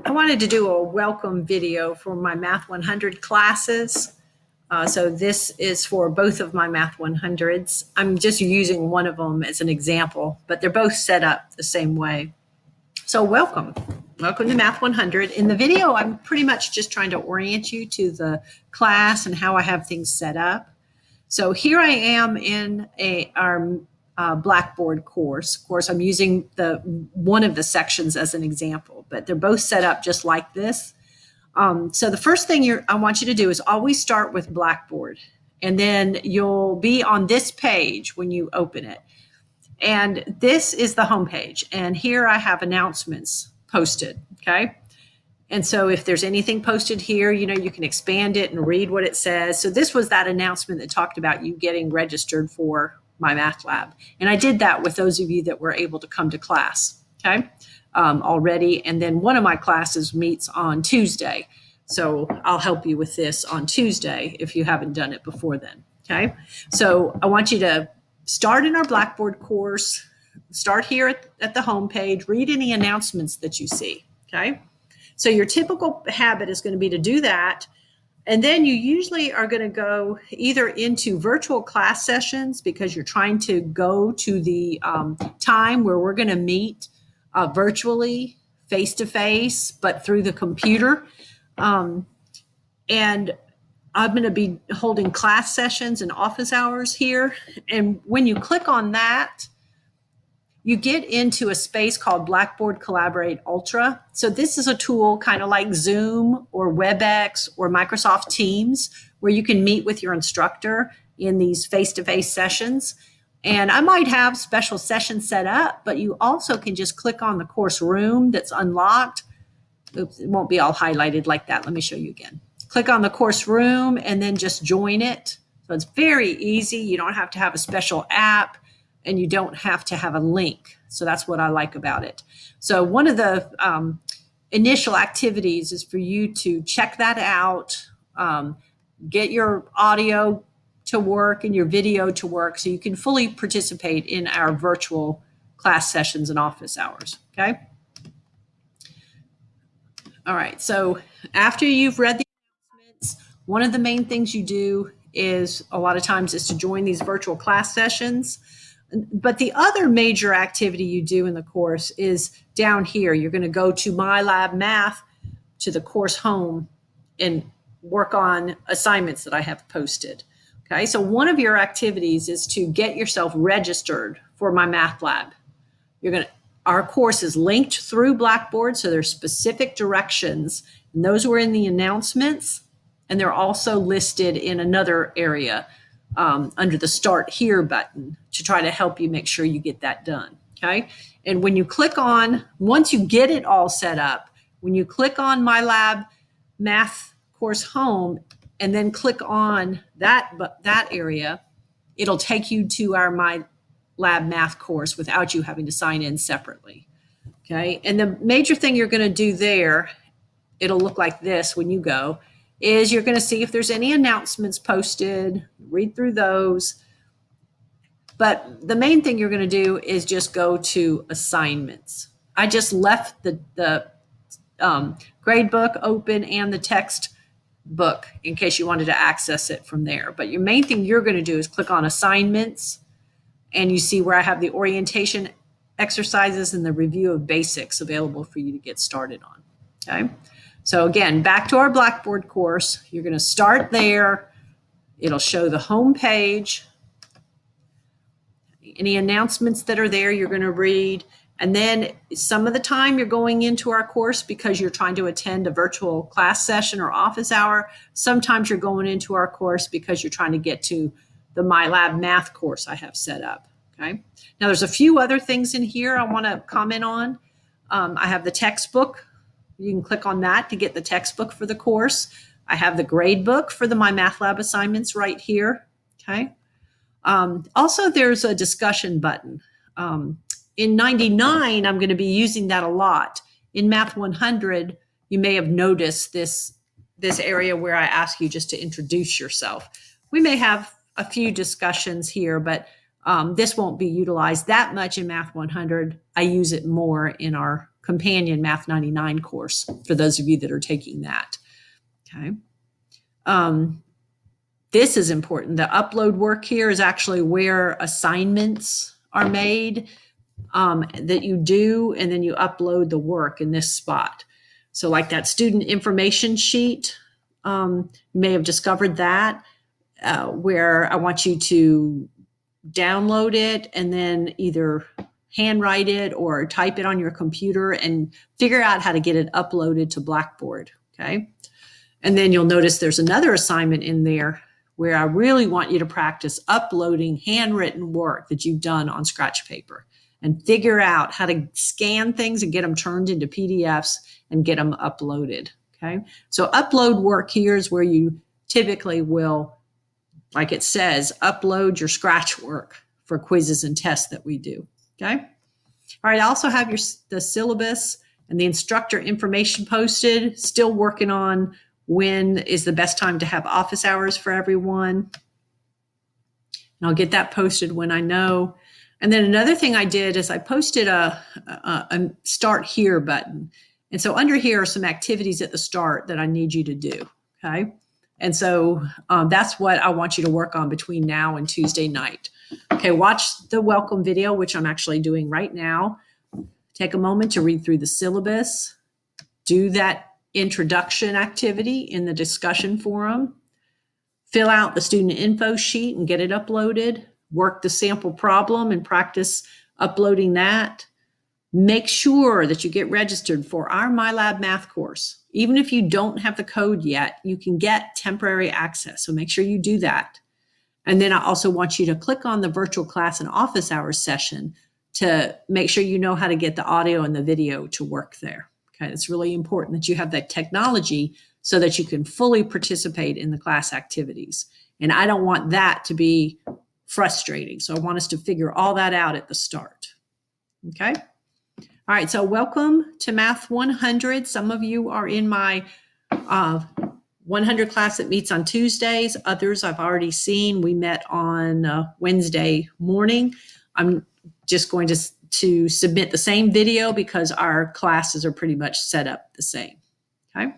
I wanted to do a welcome video for my Math 100 classes. So this is for both of my Math 100s. I'm just using one of them as an example, but they're both set up the same way. So welcome. Welcome to Math 100. In the video, I'm pretty much just trying to orient you to the class and how I have things set up. So here I am in our Blackboard course. Of course, I'm using one of the sections as an example, but they're both set up just like this. So the first thing I want you to do is always start with Blackboard, and then you'll be on this page when you open it. And this is the home page, and here I have announcements posted, okay? And so if there's anything posted here, you can expand it and read what it says. So this was that announcement that talked about you getting registered for my math lab. And I did that with those of you that were able to come to class, okay, already. And then one of my classes meets on Tuesday. So I'll help you with this on Tuesday if you haven't done it before then, okay? So I want you to start in our Blackboard course, start here at the home page, read any announcements that you see, okay? So your typical habit is going to be to do that. And then you usually are going to go either into virtual class sessions because you're trying to go to the time where we're going to meet virtually, face-to-face, but through the computer. And I'm going to be holding class sessions and office hours here. And when you click on that, you get into a space called Blackboard Collaborate Ultra. So this is a tool kind of like Zoom or WebEx or Microsoft Teams, where you can meet with your instructor in these face-to-face sessions. And I might have special sessions set up, but you also can just click on the course room that's unlocked. Oops, it won't be all highlighted like that. Let me show you again. Click on the course room and then just join it. So it's very easy. You don't have to have a special app, and you don't have to have a link. So that's what I like about it. So one of the initial activities is for you to check that out, get your audio to work and your video to work so you can fully participate in our virtual class sessions and office hours, okay? All right, so after you've read the announcements, one of the main things you do is a lot of times is to join these virtual class sessions. But the other major activity you do in the course is down here. You're going to go to My Lab Math, to the course home, and work on assignments that I have posted. Okay, so one of your activities is to get yourself registered for my math lab. Our course is linked through Blackboard, so there's specific directions, and those were in the announcements, and they're also listed in another area under the Start Here button to try to help you make sure you get that done, okay? And when you click on, once you get it all set up, when you click on My Lab Math Course Home and then click on that area, it'll take you to our My Lab Math course without you having to sign in separately, okay? And the major thing you're going to do there, it'll look like this when you go, is you're going to see if there's any announcements posted, read through those. But the main thing you're going to do is just go to assignments. I just left the grade book open and the text book in case you wanted to access it from there. But your main thing you're going to do is click on assignments, and you see where I have the orientation exercises and the review of basics available for you to get started on, okay? So again, back to our Blackboard course, you're going to start there. It'll show the home page. Any announcements that are there, you're going to read. And then some of the time you're going into our course because you're trying to attend a virtual class session or office hour. Sometimes you're going into our course because you're trying to get to the My Lab Math course I have set up, okay? Now there's a few other things in here I want to comment on. I have the textbook. You can click on that to get the textbook for the course. I have the grade book for the My Math Lab assignments right here, okay? Also, there's a discussion button. In 99, I'm going to be using that a lot. In Math 100, you may have noticed this area where I ask you just to introduce yourself. We may have a few discussions here, but this won't be utilized that much in Math 100. I use it more in our companion Math 99 course for those of you that are taking that. Okay. This is important. The upload work here is actually where assignments are made that you do, and then you upload the work in this spot. So like that student information sheet, you may have discovered that where I want you to download it and then either handwrite it or type it on your computer and figure out how to get it uploaded to Blackboard. Okay. And then you'll notice there's another assignment in there where I really want you to practice uploading handwritten work that you've done on scratch paper and figure out how to scan things and get them turned into PDFs and get them uploaded. Okay. So upload work here is where you typically will, like it says, upload your scratch work for quizzes and tests that we do. Okay. All right. I also have the syllabus and the instructor information posted. Still working on when is the best time to have office hours for everyone. And I'll get that posted when I know. And then another thing I did is I posted a start here button. And so under here are some activities at the start that I need you to do. Okay. And so that's what I want you to work on between now and Tuesday night. Okay. Watch the welcome video, which I'm actually doing right now. Take a moment to read through the syllabus. Do that introduction activity in the discussion forum. Fill out the student info sheet and get it uploaded. Work the sample problem and practice uploading that. Make sure that you get registered for our MyLab math course. Even if you don't have the code yet, you can get temporary access. So make sure you do that. And then I also want you to click on the virtual class and office hours session to make sure you know how to get the audio and the video to work there. Okay, it's really important that you have that technology so that you can fully participate in the class activities. And I don't want that to be frustrating. So I want us to figure all that out at the start. Okay. All right. So welcome to Math 100. Some of you are in my 100 class that meets on Tuesdays. Others I've already seen. We met on Wednesday morning. I'm just going to submit the same video because our classes are pretty much set up the same. Okay.